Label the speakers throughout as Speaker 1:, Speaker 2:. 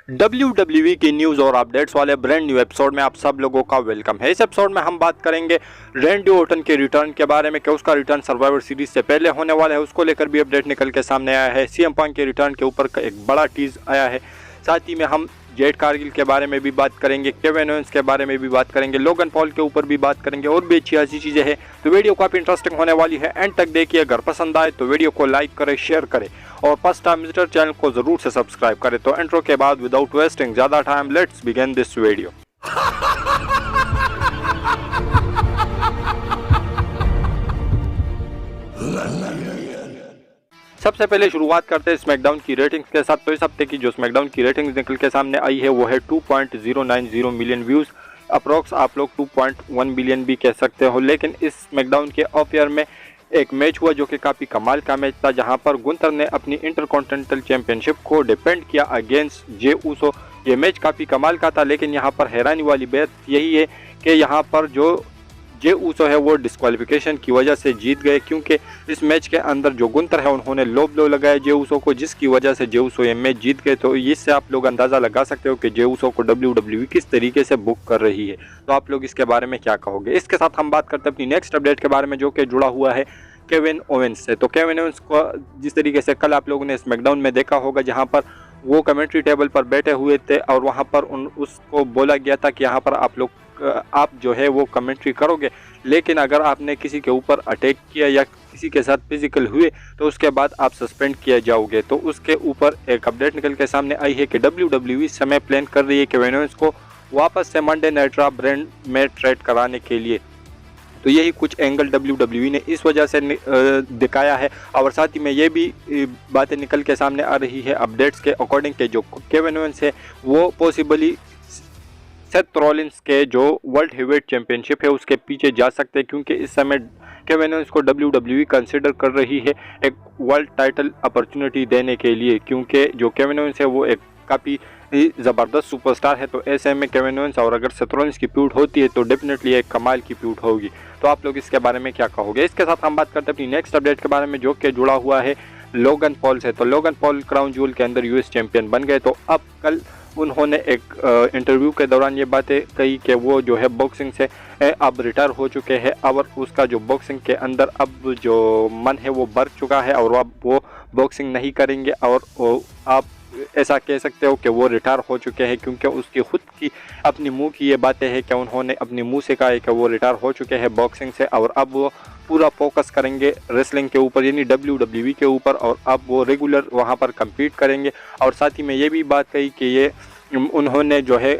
Speaker 1: WWE की news और updates वाले ब्रांड न्यू एपिसोड में आप सब लोगों का वेलकम है। इस एपिसोड में हम बात करेंगे रैंडी ऑर्टन के रिटर्न के बारे में कि उसका रिटर्न सर्वाइवर सीरीज से पहले होने वाला है, उसको लेकर भी अपडेट निकल के सामने आया है। सीएम पंक के रिटर्न के ऊपर एक बड़ा टीज आया है। साथ ही में हम जेड कारगिल के बारे में भी बात करेंगे, केविन ओवेंस के बारे में भी बात करेंगे, लोगन पॉल के ऊपर भी बात करेंगे और भी अच्छी चीज़ें हैं। तो वीडियो काफ़ी इंटरेस्टिंग होने वाली है, एंड तक देखिए। अगर पसंद आए तो वीडियो को लाइक करें, शेयर करें और फर्स्ट टाइम विजिटर चैनल को जरूर से सब्सक्राइब करें। तो इंट्रो के बाद विदाउट वेस्टिंग ज़्यादा time let's begin this video. सबसे पहले शुरुआत करते हैं स्मैकडाउन की रेटिंग्स के साथ। तो इस हफ्ते की जो स्मैकडाउन की रेटिंग्स निकल के सामने आई है वो है 2.090 मिलियन व्यूज़, अप्रोक्स आप लोग 2.1 बिलियन भी कह सकते हो। लेकिन इस स्मैकडाउन के ऑफ ईयर में एक मैच हुआ जो कि काफ़ी कमाल का मैच था, जहां पर गुंथर ने अपनी इंटरकॉन्टिनेंटल चैंपियनशिप को डिफेंड किया अगेंस्ट जे ऊसो। ये मैच काफ़ी कमाल का था, लेकिन यहाँ पर हैरानी वाली बात यही है कि यहाँ पर जो जे ऊसो है वो डिस्क्वालिफिकेशन की वजह से जीत गए, क्योंकि इस मैच के अंदर जो गुंथर है उन्होंने लो ब्लो लगाया जे ऊसो को, जिसकी वजह से जे ऊसो ये मैच जीत गए। तो इससे आप लोग अंदाज़ा लगा सकते हो कि जे ऊसो को WWE किस तरीके से बुक कर रही है। तो आप लोग इसके बारे में क्या कहोगे। इसके साथ हम बात करते हैं अपनी नेक्स्ट अपडेट के बारे में, जो कि जुड़ा हुआ है केविन ओवेंस से। तो केविन ओवेंस को जिस तरीके से कल आप लोगों ने स्मैकडाउन में देखा होगा, जहां पर वो कमेंट्री टेबल पर बैठे हुए थे और वहां पर उसको बोला गया था कि यहाँ पर आप जो है वो कमेंट्री करोगे, लेकिन अगर आपने किसी के ऊपर अटैक किया या किसी के साथ फिजिकल हुए तो उसके बाद आप सस्पेंड किए जाओगे। तो उसके ऊपर एक अपडेट निकल के सामने आई है कि WWE समय प्लान कर रही है केविन ओवेंस को वापस से मंडे नाइट रॉ ब्रांड में ट्रेड कराने के लिए। तो यही कुछ एंगल WWE ने इस वजह से दिखाया है। और साथ ही में ये भी बातें निकल के सामने आ रही है अपडेट्स के अकॉर्डिंग के जो केविन ओवेंस है वो पॉसिबली सेथ रॉलिंस के जो वर्ल्ड हेवीवेट चैंपियनशिप है उसके पीछे जा सकते हैं, क्योंकि इस समय केविन ओवेंस को WWE कंसिडर कर रही है एक वर्ल्ड टाइटल अपॉर्चुनिटी देने के लिए, क्योंकि जो केविन ओवेंस है वो एक काफ़ी ज़बरदस्त सुपरस्टार है। तो ऐसे में केविन ओवेंस और अगर सेथ रॉलिंस की फ्यूड होती है तो डेफिनेटली एक कमाल की फ्यूड होगी। तो आप लोग इसके बारे में क्या कहोगे। इसके साथ हम बात करते हैं अपनी नेक्स्ट अपडेट के बारे में, जो कि जुड़ा हुआ है लोगन पॉल से। तो लोगन पॉल क्राउन जूल के अंदर यूएस चैंपियन बन गए। तो अब कल उन्होंने एक इंटरव्यू के दौरान ये बातें कही कि वो जो है बॉक्सिंग से अब रिटायर हो चुके हैं और उसका जो बॉक्सिंग के अंदर अब जो मन है वो बढ़ चुका है और अब वो बॉक्सिंग नहीं करेंगे। और आप ऐसा कह सकते हो कि वो रिटायर हो चुके हैं, क्योंकि उसकी खुद की अपनी मुंह की ये बातें हैं कि उन्होंने अपनी मुंह से कहा है कि वो रिटायर हो चुके हैं बॉक्सिंग से और अब वो पूरा फोकस करेंगे रेसलिंग के ऊपर, यानी WWE के ऊपर, और अब वो रेगुलर वहाँ पर compete करेंगे। और साथ ही में ये भी बात कही कि ये उन्होंने जो है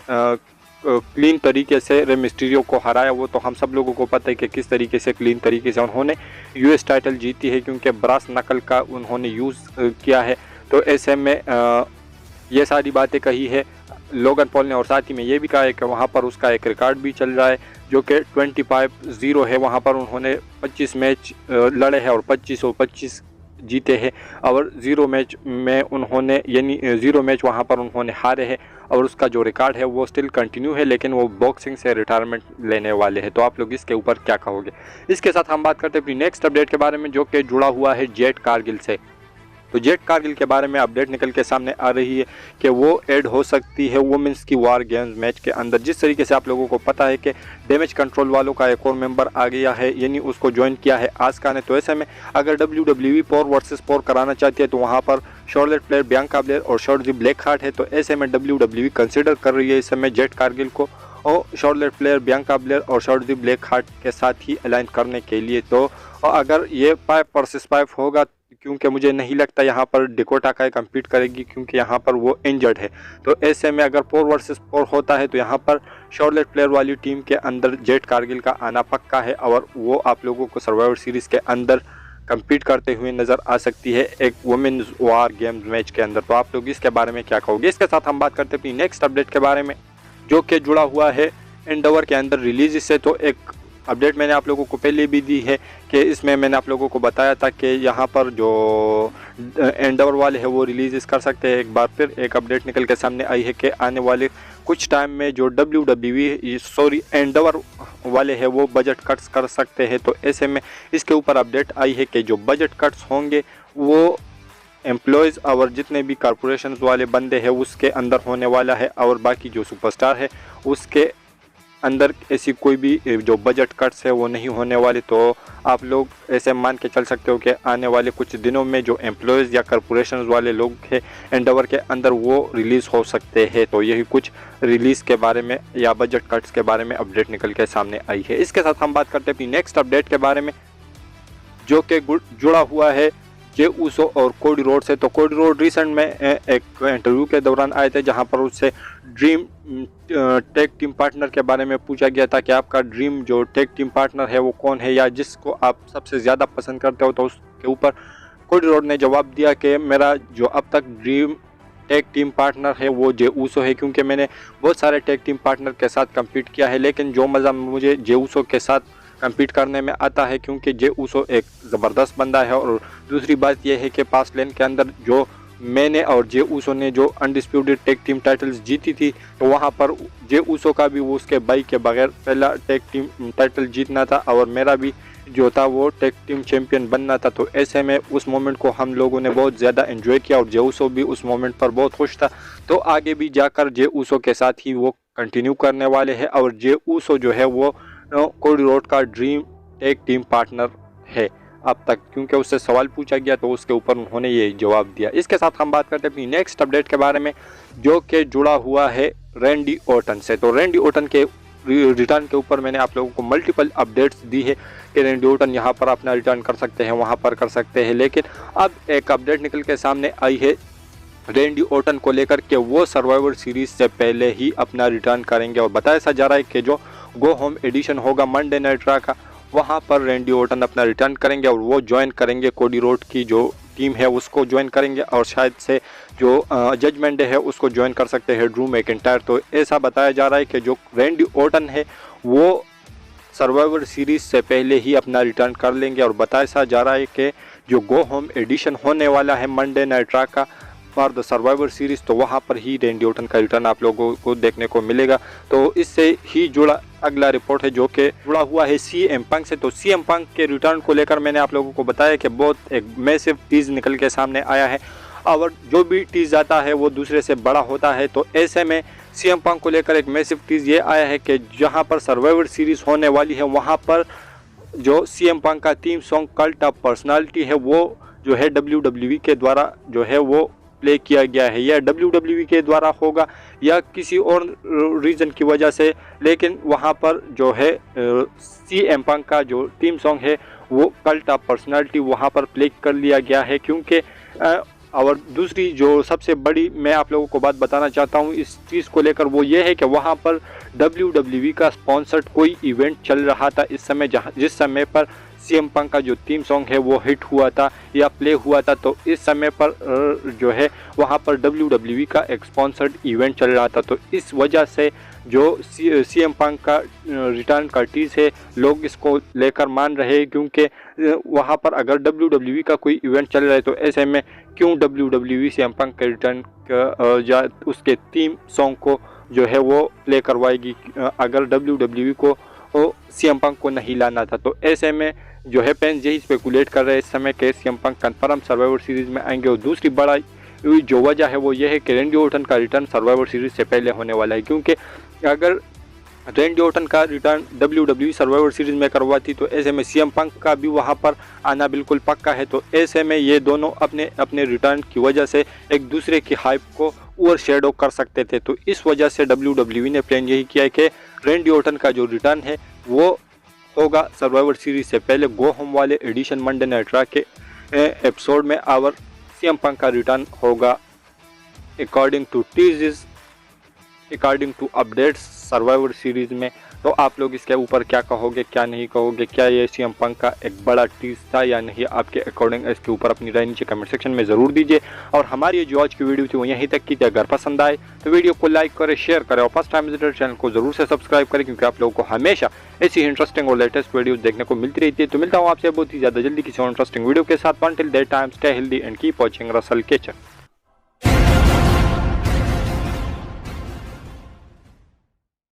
Speaker 1: क्लीन तरीके से रे मिस्टीरियो को हराया। वो तो हम सब लोगों को पता है कि किस तरीके से क्लीन तरीके से उन्होंने US टाइटल जीती है, क्योंकि ब्रास नकल का उन्होंने यूज़ किया है। तो ऐसे में ये सारी बातें कही है लोगन पॉल ने। और साथ ही में ये भी कहा है कि वहाँ पर उसका एक रिकॉर्ड भी चल रहा है जो कि 25-0 है। वहाँ पर उन्होंने 25 मैच लड़े हैं और 25 जीते हैं और 0 मैच में उन्होंने यानी 0 मैच वहाँ पर उन्होंने हारे हैं। और उसका जो रिकॉर्ड है वो स्टिल कंटिन्यू है, लेकिन वो बॉक्सिंग से रिटायरमेंट लेने वाले हैं। तो आप लोग इसके ऊपर क्या कहोगे। इसके साथ हम बात करते हैं अपनी नेक्स्ट अपडेट के बारे में, जो कि जुड़ा हुआ है जेड कारगिल से। तो जेड कारगिल के बारे में अपडेट निकल के सामने आ रही है कि वो ऐड हो सकती है वुमेन्स की वार गेम्स मैच के अंदर। जिस तरीके से आप लोगों को पता है कि डैमेज कंट्रोल वालों का एक और मेंबर आ गया है, यानी उसको ज्वाइन किया है आस्का ने। तो ऐसे में अगर WWE 4 वर्सेस 4 कराना चाहती है तो वहाँ पर शॉर्लेट फ्लेयर, बियांका ब्लेयर और शॉर्जी ब्लैक हार्ट है। तो ऐसे में WWE कंसिडर कर रही है इस समय जेड कारगिल को और शॉर्लेट फ्लेयर, बियांका ब्लेयर और शॉर्जी ब्लैक हार्ट के साथ ही अलाइन करने के लिए। तो अगर ये 5 वर्सेस 5 होगा, क्योंकि मुझे नहीं लगता यहाँ पर डिकोटा का कम्पीट करेगी, क्योंकि यहाँ पर वो इंजर्ड है। तो ऐसे में अगर 4 वर्सेस 4 होता है तो यहाँ पर शॉर्लेट फ्लेयर वाली टीम के अंदर जेड कारगिल का आना पक्का है और वो आप लोगों को सर्वाइवर सीरीज के अंदर कम्पीट करते हुए नज़र आ सकती है एक वुमेन्स वार गेम्स मैच के अंदर। तो आप लोग इसके बारे में क्या कहोगे। इसके साथ हम बात करते हैं अपनी नेक्स्ट अपडेट के बारे में, जो कि जुड़ा हुआ है एंडोवर के अंदर रिलीज से। तो एक अपडेट मैंने आप लोगों को पहले भी दी है कि इसमें मैंने आप लोगों को बताया था कि यहाँ पर जो एंडोवर वाले हैं वो रिलीज कर सकते हैं। एक बार फिर एक अपडेट निकल के सामने आई है कि आने वाले कुछ टाइम में जो एंडोवर वाले हैं वो बजट कट्स कर सकते हैं। तो ऐसे में इसके ऊपर अपडेट आई है कि जो बजट कट्स होंगे वो एम्प्लॉयज़ और जितने भी कॉरपोरेशन वाले बंदे हैं उसके अंदर होने वाला है, और बाकी जो सुपरस्टार है उसके अंदर ऐसी कोई भी जो बजट कट्स है वो नहीं होने वाले। तो आप लोग ऐसे मान के चल सकते हो कि आने वाले कुछ दिनों में जो एम्प्लॉयज़ या कॉरपोरेशन वाले लोग हैं एंडेवर के अंदर वो रिलीज़ हो सकते हैं। तो यही कुछ रिलीज़ के बारे में या बजट कट्स के बारे में अपडेट निकल के सामने आई है। इसके साथ हम बात करते हैं अपनी नेक्स्ट अपडेट के बारे में, जो कि जुड़ा हुआ है जे ऊसो और कोडी रोड से। तो कोडी रोड रिसेंट में एक इंटरव्यू के दौरान आए थे जहां पर उससे ड्रीम टेक टीम पार्टनर के बारे में पूछा गया था कि आपका ड्रीम जो टेक टीम पार्टनर है वो कौन है या जिसको आप सबसे ज़्यादा पसंद करते हो। तो उसके ऊपर कोडी रोड ने जवाब दिया कि मेरा जो अब तक ड्रीम टेक टीम पार्टनर है वो जे ऊसो है, क्योंकि मैंने बहुत सारे टेक टीम पार्टनर के साथ कम्पीट किया है, लेकिन जो मज़ा मुझे जे ऊसो के साथ कम्पीट करने में आता है क्योंकि जे ऊसो एक ज़बरदस्त बंदा है। और दूसरी बात यह है कि पास लेन के अंदर जो मैंने और जे ऊसो ने जो अनडिस्प्यूटेड टेक टीम टाइटल्स जीती थी, तो वहां पर जे ऊसो का भी वो उसके भाई के बगैर पहला टेक टीम टाइटल जीतना था और मेरा भी जो था वो टेक टीम चैंपियन बनना था। तो ऐसे में उस मोमेंट को हम लोगों ने बहुत ज़्यादा एंजॉय किया और जे ऊसो भी उस मोमेंट पर बहुत खुश था। तो आगे भी जाकर जे ऊसो के साथ ही वो कंटिन्यू करने वाले हैं और जे ऊसो जो है वो कोडी रोड का ड्रीम टेक टीम पार्टनर है अब तक, क्योंकि उससे सवाल पूछा गया तो उसके ऊपर उन्होंने ये जवाब दिया। इसके साथ हम बात करते हैं अपनी नेक्स्ट अपडेट के बारे में, जो कि जुड़ा हुआ है रैंडी ऑर्टन से। तो रैंडी ऑर्टन के रिटर्न के ऊपर मैंने आप लोगों को मल्टीपल अपडेट्स दी है कि रैंडी ऑर्टन यहाँ पर अपना रिटर्न कर सकते हैं, वहाँ पर कर सकते हैं, लेकिन अब एक अपडेट निकल के सामने आई है रैंडी ऑर्टन को लेकर के वो सर्वाइवर सीरीज से पहले ही अपना रिटर्न करेंगे। और बताया सा जा रहा है कि जो गो होम एडिशन होगा मंडे नाइट रॉ का, वहाँ पर रैंडी ऑर्टन अपना रिटर्न करेंगे और वो ज्वाइन करेंगे कोडी रोड की जो टीम है उसको ज्वाइन करेंगे और शायद से जो जजमेंट है उसको ज्वाइन कर सकते हैं ड्रू मैकिंटायर। तो ऐसा बताया जा रहा है कि जो रैंडी ऑर्टन है वो सर्वाइवर सीरीज से पहले ही अपना रिटर्न कर लेंगे। और बताया सा जा रहा है कि जो गो होम एडिशन होने वाला है मंडे नाइट रॉ का फॉर द सर्वाइवर सीरीज, तो वहाँ पर ही रैंडी ऑर्टन का रिटर्न आप लोगों को देखने को मिलेगा। तो इससे ही जुड़ा अगला रिपोर्ट है जो कि जुड़ा हुआ है सीएम पंक से। तो सीएम पंक के रिटर्न को लेकर मैंने आप लोगों को बताया कि बहुत एक मैसिव टीज निकल के सामने आया है और जो भी टीज आता है वो दूसरे से बड़ा होता है। तो ऐसे में सीएम पंक को लेकर एक मैसिव टीज ये आया है कि जहाँ पर सर्वाइवर सीरीज होने वाली है वहाँ पर जो सीएम पंक का theme song cult of personality है वो जो है WWE के द्वारा जो है वो प्ले किया गया है, या WWE के द्वारा होगा या किसी और रीज़न की वजह से, लेकिन वहाँ पर जो है सीएम पंक का जो टीम सॉन्ग है वो कल्ट ऑफ पर्सनालिटी वहाँ पर प्ले कर लिया गया है। क्योंकि और दूसरी जो सबसे बड़ी मैं आप लोगों को बात बताना चाहता हूँ इस चीज़ को लेकर वो ये है कि वहाँ पर WWE का स्पॉन्सर्ड कोई इवेंट चल रहा था इस समय, जिस समय पर सीएम पंक का जो थीम सॉन्ग है वो हिट हुआ था या प्ले हुआ था। तो इस समय पर जो है वहाँ पर WWE का एक स्पॉन्सर्ड इवेंट चल रहा था। तो इस वजह से जो सीएम पंक का रिटर्न का टीज है लोग इसको लेकर मान रहे हैं, क्योंकि वहाँ पर अगर WWE का कोई इवेंट चल रहा है तो ऐसे में क्यों WWE सीएम पंक के रिटर्न या उसके थीम सॉन्ग को जो है वो प्ले करवाएगी अगर WWE को सीएम पंक को नहीं लाना था। तो ऐसे में जो है फैंस यही स्पेकुलेट कर रहे हैं इस समय के CM Punk confirm survivor Series में आएंगे। और दूसरी बड़ा जो वजह है वो ये है कि रैंडी ऑर्टन का रिटर्न सर्वाइवर सीरीज से पहले होने वाला है, क्योंकि अगर रैंडी ऑर्टन का रिटर्न WWE सर्वाइवर सीरीज में करवाती तो ऐसे में सीएम पंक का भी वहां पर आना बिल्कुल पक्का है। तो ऐसे में ये दोनों अपने अपने रिटर्न की वजह से एक दूसरे की हाइप को ओवर शेडो कर सकते थे। तो इस वजह से WWE ने प्लान यही किया है कि रैंडी ऑर्टन का जो रिटर्न है वो होगा सर्वाइवर सीरीज से पहले गो होम वाले एडिशन मंडे नाइट रॉ के एपिसोड में और सीएम पंक का रिटर्न होगा अकॉर्डिंग टू टीजेस, according to updates Survivor Series में। तो आप लोग इसके ऊपर क्या कहोगे, क्या नहीं कहोगे, क्या ये सीएम पंक का एक बड़ा टीज था या नहीं, आपके अकॉर्डिंग इसके ऊपर अपनी राय नीचे कमेंट सेक्शन में ज़रूर दीजिए। और हमारी जो आज की वीडियो थी वो यहीं तक की थी। अगर पसंद आए तो वीडियो को लाइक करें, शेयर करें और फर्स्ट टाइम विजिटर चैनल को ज़रूर से सब्सक्राइब करें, क्योंकि आप लोगों को हमेशा ऐसी इंटरेस्टिंग और लेटेस्ट वीडियोज़ देखने को मिलती रहती है। तो मिलता हूँ आपसे बहुत ही ज़्यादा जल्दी किसी और इंटरेस्टिंग वीडियो के साथ। Until that time stay healthy and keep watching Russell kitchen.